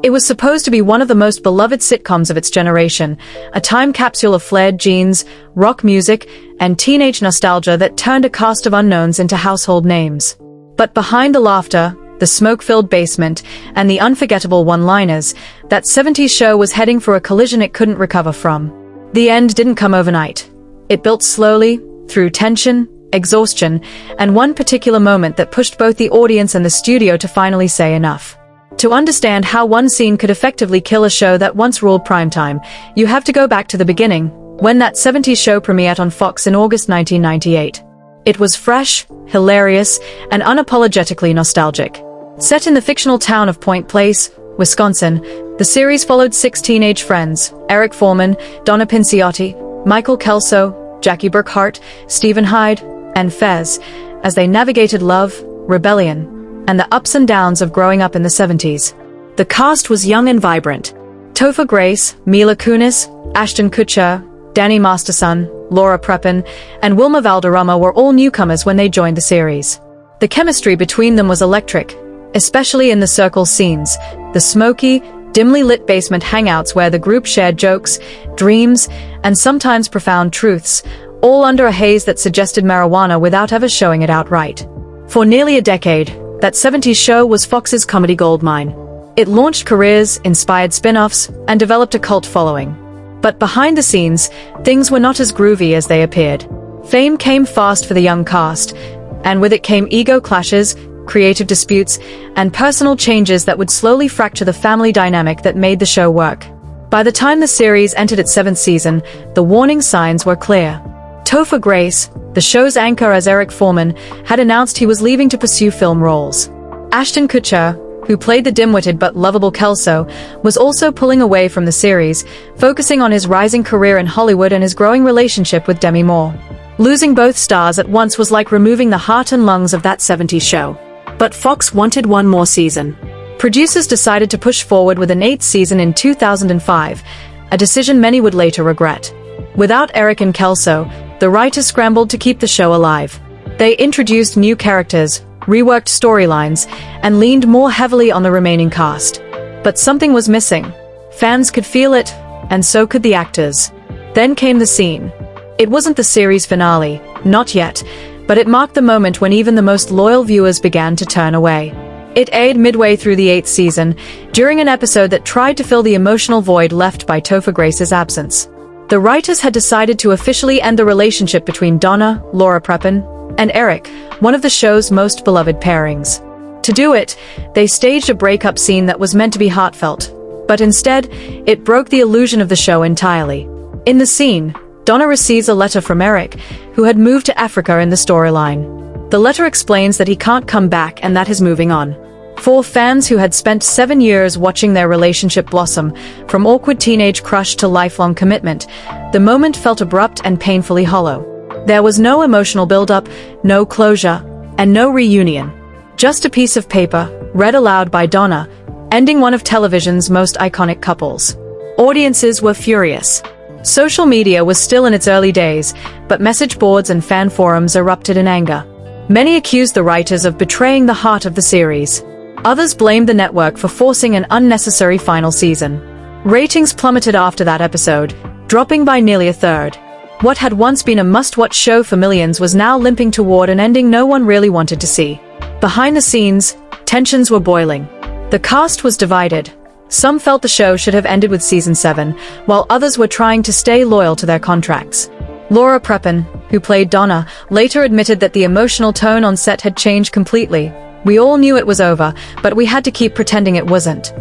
It was supposed to be one of the most beloved sitcoms of its generation, a time capsule of flared jeans, rock music, and teenage nostalgia that turned a cast of unknowns into household names. But behind the laughter, the smoke-filled basement, and the unforgettable one-liners, that 70s show was heading for a collision it couldn't recover from. The end didn't come overnight. It built slowly, through tension, exhaustion, and one particular moment that pushed both the audience and the studio to finally say enough. To understand how one scene could effectively kill a show that once ruled primetime, you have to go back to the beginning, when that 70s show premiered on Fox in August 1998. It was fresh, hilarious, and unapologetically nostalgic. Set in the fictional town of Point Place, Wisconsin, the series followed 6 teenage friends: Eric Foreman, Donna Pinciotti, Michael Kelso, Jackie Burkhart, Stephen Hyde, and Fez, as they navigated love, rebellion, and the ups and downs of growing up in the 70s. The cast was young and vibrant. Topher Grace, Mila Kunis, Ashton Kutcher, Danny Masterson, Laura Prepon, and Wilma Valderrama were all newcomers when they joined the series. The chemistry between them was electric, especially in the circle scenes, the smoky, dimly lit basement hangouts where the group shared jokes, dreams, and sometimes profound truths, all under a haze that suggested marijuana without ever showing it outright. For nearly a decade, that 70s show was Fox's comedy goldmine. It launched careers, inspired spin-offs, and developed a cult following. But behind the scenes, things were not as groovy as they appeared. Fame came fast for the young cast, and with it came ego clashes, creative disputes, and personal changes that would slowly fracture the family dynamic that made the show work. By the time the series entered its 7th season, the warning signs were clear. Topher Grace, the show's anchor as Eric Foreman, had announced he was leaving to pursue film roles. Ashton Kutcher, who played the dim-witted but lovable Kelso, was also pulling away from the series, focusing on his rising career in Hollywood and his growing relationship with Demi Moore. Losing both stars at once was like removing the heart and lungs of that 70s show. But Fox wanted one more season. Producers decided to push forward with an 8th season in 2005, a decision many would later regret. Without Eric and Kelso, the writers scrambled to keep the show alive. They introduced new characters, reworked storylines, and leaned more heavily on the remaining cast. But something was missing. Fans could feel it, and so could the actors. Then came the scene. It wasn't the series finale, not yet, but it marked the moment when even the most loyal viewers began to turn away. It aired midway through the 8th season, during an episode that tried to fill the emotional void left by Topher Grace's absence. The writers had decided to officially end the relationship between Donna, Laura Prepon, and Eric, one of the show's most beloved pairings. To do it, they staged a breakup scene that was meant to be heartfelt, but instead, it broke the illusion of the show entirely. In the scene, Donna receives a letter from Eric, who had moved to Africa in the storyline. The letter explains that he can't come back and that he's moving on. For fans who had spent 7 years watching their relationship blossom, from awkward teenage crush to lifelong commitment, the moment felt abrupt and painfully hollow. There was no emotional build-up, no closure, and no reunion. Just a piece of paper, read aloud by Donna, ending one of television's most iconic couples. Audiences were furious. Social media was still in its early days, but message boards and fan forums erupted in anger. Many accused the writers of betraying the heart of the series. Others blamed the network for forcing an unnecessary final season. Ratings plummeted after that episode, dropping by nearly a third. What had once been a must-watch show for millions was now limping toward an ending no one really wanted to see. Behind the scenes, tensions were boiling. The cast was divided. Some felt the show should have ended with season 7, while others were trying to stay loyal to their contracts. Laura Prepon, who played Donna, later admitted that the emotional tone on set had changed completely. "We all knew it was over, but we had to keep pretending it wasn't."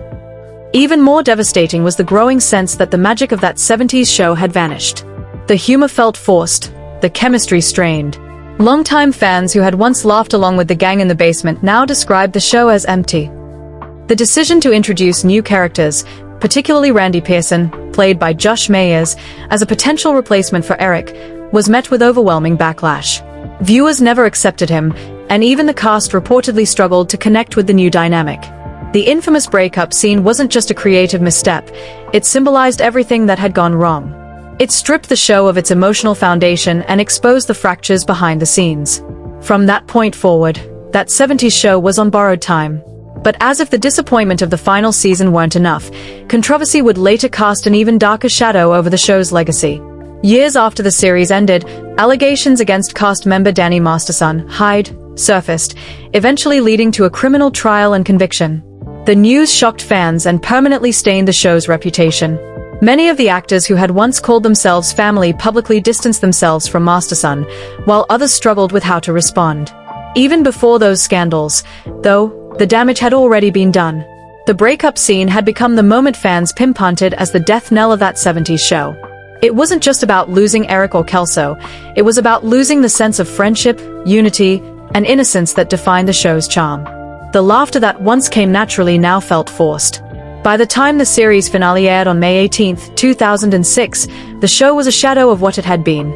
Even more devastating was the growing sense that the magic of that 70s show had vanished. The humor felt forced, the chemistry strained. Longtime fans who had once laughed along with the gang in the basement now described the show as empty. The decision to introduce new characters, particularly Randy Pearson, played by Josh Mayers, as a potential replacement for Eric, was met with overwhelming backlash. Viewers never accepted him, and even the cast reportedly struggled to connect with the new dynamic. The infamous breakup scene wasn't just a creative misstep, it symbolized everything that had gone wrong. It stripped the show of its emotional foundation and exposed the fractures behind the scenes. From that point forward, that 70s show was on borrowed time. But as if the disappointment of the final season weren't enough, controversy would later cast an even darker shadow over the show's legacy. Years after the series ended, allegations against cast member Danny Masterson, Hyde, surfaced, eventually leading to a criminal trial and conviction. The news shocked fans and permanently stained the show's reputation. Many of the actors who had once called themselves family publicly distanced themselves from Masterson, while others struggled with how to respond. Even before those scandals, though, the damage had already been done. The breakup scene had become the moment fans pinpointed as the death knell of that 70s show. It wasn't just about losing Eric or Kelso, it was about losing the sense of friendship, unity, and innocence that defined the show's charm. The laughter that once came naturally now felt forced. By the time the series finale aired on May 18, 2006, the show was a shadow of what it had been.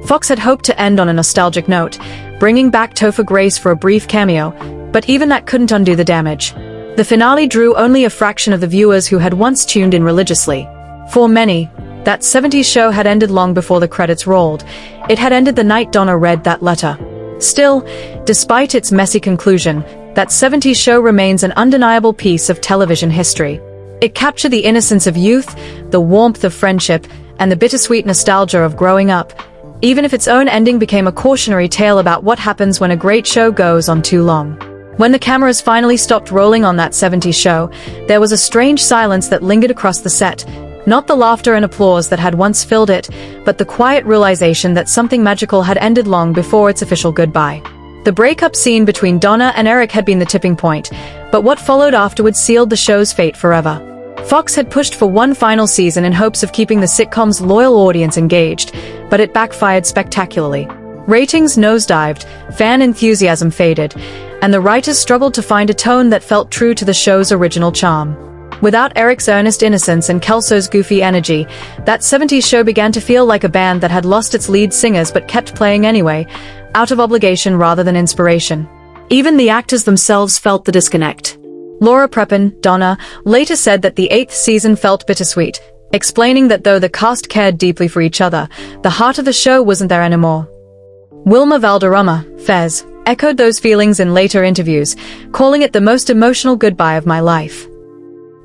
Fox had hoped to end on a nostalgic note, bringing back Topher Grace for a brief cameo, but even that couldn't undo the damage. The finale drew only a fraction of the viewers who had once tuned in religiously. For many, that 70s show had ended long before the credits rolled. It had ended the night Donna read that letter. Still, despite its messy conclusion, that 70s show remains an undeniable piece of television history. It captured the innocence of youth, the warmth of friendship, and the bittersweet nostalgia of growing up, even if its own ending became a cautionary tale about what happens when a great show goes on too long. When the cameras finally stopped rolling on that 70s show, there was a strange silence that lingered across the set, not the laughter and applause that had once filled it, but the quiet realization that something magical had ended long before its official goodbye. The breakup scene between Donna and Eric had been the tipping point, but what followed afterwards sealed the show's fate forever. Fox had pushed for one final season in hopes of keeping the sitcom's loyal audience engaged, but it backfired spectacularly. Ratings nosedived, fan enthusiasm faded, and the writers struggled to find a tone that felt true to the show's original charm. Without Eric's earnest innocence and Kelso's goofy energy, that 70s show began to feel like a band that had lost its lead singers but kept playing anyway, out of obligation rather than inspiration. Even the actors themselves felt the disconnect. Laura Prepon, Donna, later said that the 8th season felt bittersweet, explaining that though the cast cared deeply for each other, the heart of the show wasn't there anymore. Wilma Valderrama, Fez, echoed those feelings in later interviews, calling it the most emotional goodbye of my life.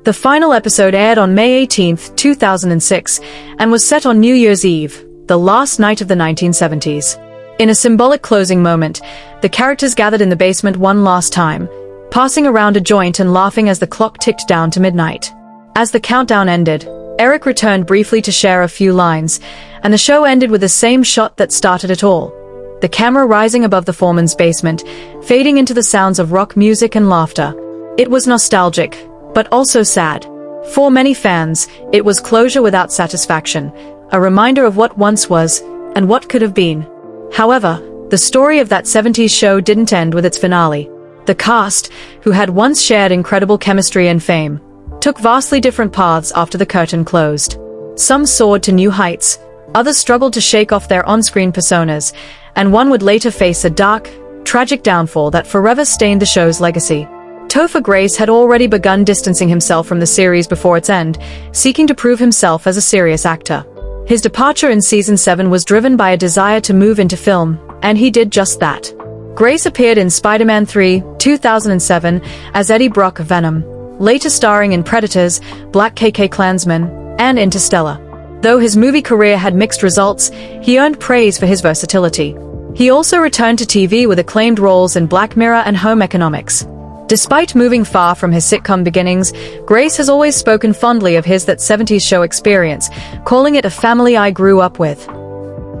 The final episode aired on May 18, 2006, and was set on New Year's Eve, the last night of the 1970s. In a symbolic closing moment, the characters gathered in the basement one last time, passing around a joint and laughing as the clock ticked down to midnight. As the countdown ended, Eric returned briefly to share a few lines, and the show ended with the same shot that started it all. The camera rising above the foreman's basement, fading into the sounds of rock music and laughter. It was nostalgic, but also sad. For many fans, it was closure without satisfaction, a reminder of what once was, and what could have been. However, the story of that 70s show didn't end with its finale. The cast, who had once shared incredible chemistry and fame, took vastly different paths after the curtain closed. Some soared to new heights, others struggled to shake off their on-screen personas, and one would later face a dark, tragic downfall that forever stained the show's legacy. Topher Grace had already begun distancing himself from the series before its end, seeking to prove himself as a serious actor. His departure in Season 7 was driven by a desire to move into film, and he did just that. Grace appeared in Spider-Man 3, 2007, as Eddie Brock of Venom, later starring in Predators, Black Klansman, and Interstellar. Though his movie career had mixed results, he earned praise for his versatility. He also returned to TV with acclaimed roles in Black Mirror and Home Economics. Despite moving far from his sitcom beginnings, Grace has always spoken fondly of his That 70s Show experience, calling it a family I grew up with.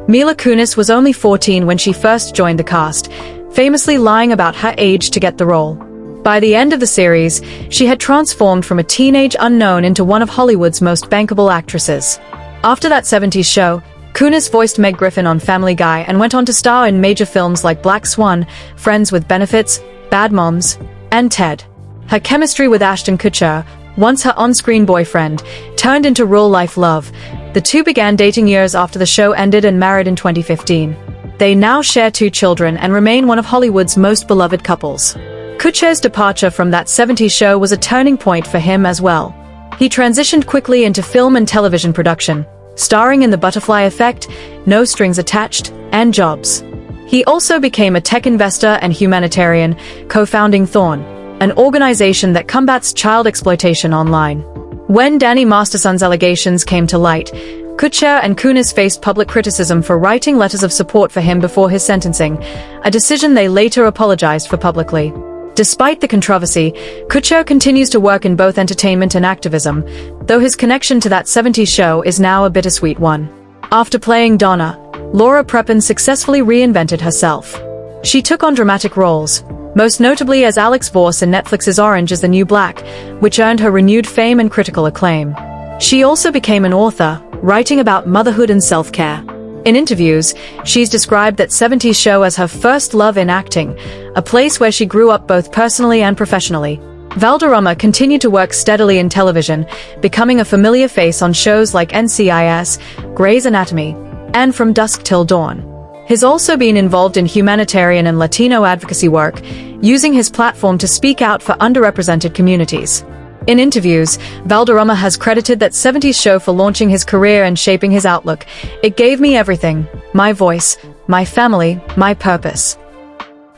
Mila Kunis was only 14 when she first joined the cast, famously lying about her age to get the role. By the end of the series, she had transformed from a teenage unknown into one of Hollywood's most bankable actresses. After That 70s Show, Kunis voiced Meg Griffin on Family Guy and went on to star in major films like Black Swan, Friends with Benefits, Bad Moms, and Ted. Her chemistry with Ashton Kutcher, once her on-screen boyfriend, turned into real-life love. The two began dating years after the show ended and married in 2015. They now share 2 children and remain one of Hollywood's most beloved couples. Kutcher's departure from That 70s Show was a turning point for him as well. He transitioned quickly into film and television production, starring in The Butterfly Effect, No Strings Attached, and Jobs. He also became a tech investor and humanitarian, co-founding Thorn, an organization that combats child exploitation online. When Danny Masterson's allegations came to light, Kutcher and Kunis faced public criticism for writing letters of support for him before his sentencing, a decision they later apologized for publicly. Despite the controversy, Kutcher continues to work in both entertainment and activism, though his connection to that 70s show is now a bittersweet one. After playing Donna, Laura Prepon successfully reinvented herself. She took on dramatic roles, most notably as Alex Voss in Netflix's Orange is the New Black, which earned her renewed fame and critical acclaim. She also became an author, writing about motherhood and self-care. In interviews, she's described that 70s show as her first love in acting, a place where she grew up both personally and professionally. Valderrama continued to work steadily in television, becoming a familiar face on shows like NCIS, Grey's Anatomy, and From Dusk Till Dawn. He's also been involved in humanitarian and Latino advocacy work, using his platform to speak out for underrepresented communities. In interviews, Valderrama has credited that 70s show for launching his career and shaping his outlook. It gave me everything: my voice, my family, my purpose.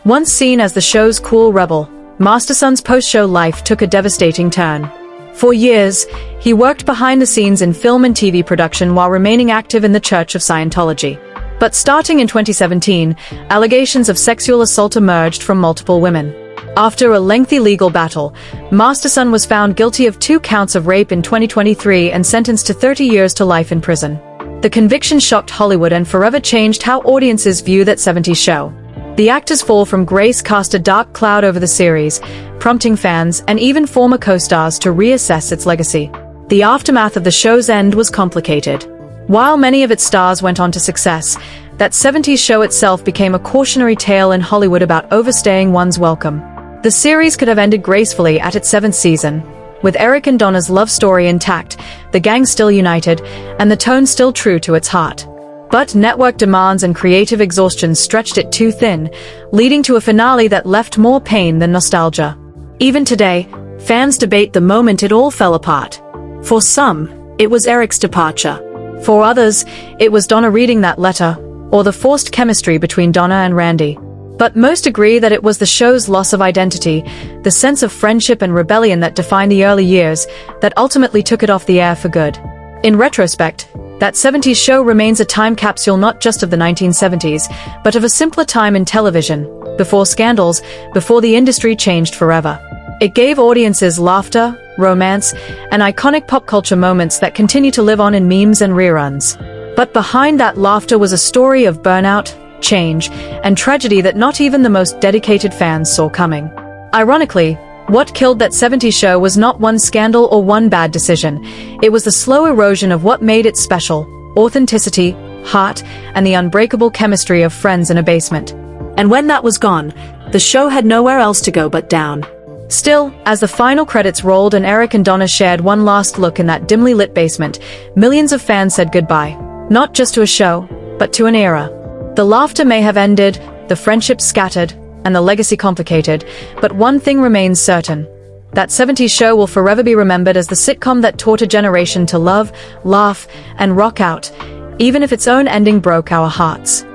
Once seen as the show's cool rebel, Masterson's post-show life took a devastating turn. For years, he worked behind the scenes in film and TV production while remaining active in the Church of Scientology. But starting in 2017, allegations of sexual assault emerged from multiple women. After a lengthy legal battle, Masterson was found guilty of 2 counts of rape in 2023 and sentenced to 30 years to life in prison. The conviction shocked Hollywood and forever changed how audiences view that 70s show. The actor's fall from grace cast a dark cloud over the series, prompting fans and even former co-stars to reassess its legacy. The aftermath of the show's end was complicated. While many of its stars went on to success, that 70s show itself became a cautionary tale in Hollywood about overstaying one's welcome. The series could have ended gracefully at its 7th season, with Eric and Donna's love story intact, the gang still united, and the tone still true to its heart. But network demands and creative exhaustion stretched it too thin, leading to a finale that left more pain than nostalgia. Even today, fans debate the moment it all fell apart. For some, it was Eric's departure. For others, it was Donna reading that letter, or the forced chemistry between Donna and Randy. But most agree that it was the show's loss of identity, the sense of friendship and rebellion that defined the early years, that ultimately took it off the air for good. In retrospect, that 70s show remains a time capsule not just of the 1970s, but of a simpler time in television, before scandals, before the industry changed forever. It gave audiences laughter, romance, and iconic pop culture moments that continue to live on in memes and reruns. But behind that laughter was a story of burnout, change, and tragedy that not even the most dedicated fans saw coming. Ironically, what killed that 70s show was not one scandal or one bad decision. It was the slow erosion of what made it special: authenticity, heart, and the unbreakable chemistry of friends in a basement. And when that was gone, the show had nowhere else to go but down. Still, as the final credits rolled and Eric and Donna shared one last look in that dimly lit basement, millions of fans said goodbye, not just to a show, but to an era. The laughter may have ended, the friendship scattered, and the legacy complicated, but one thing remains certain: that 70s show will forever be remembered as the sitcom that taught a generation to love, laugh, and rock out, even if its own ending broke our hearts.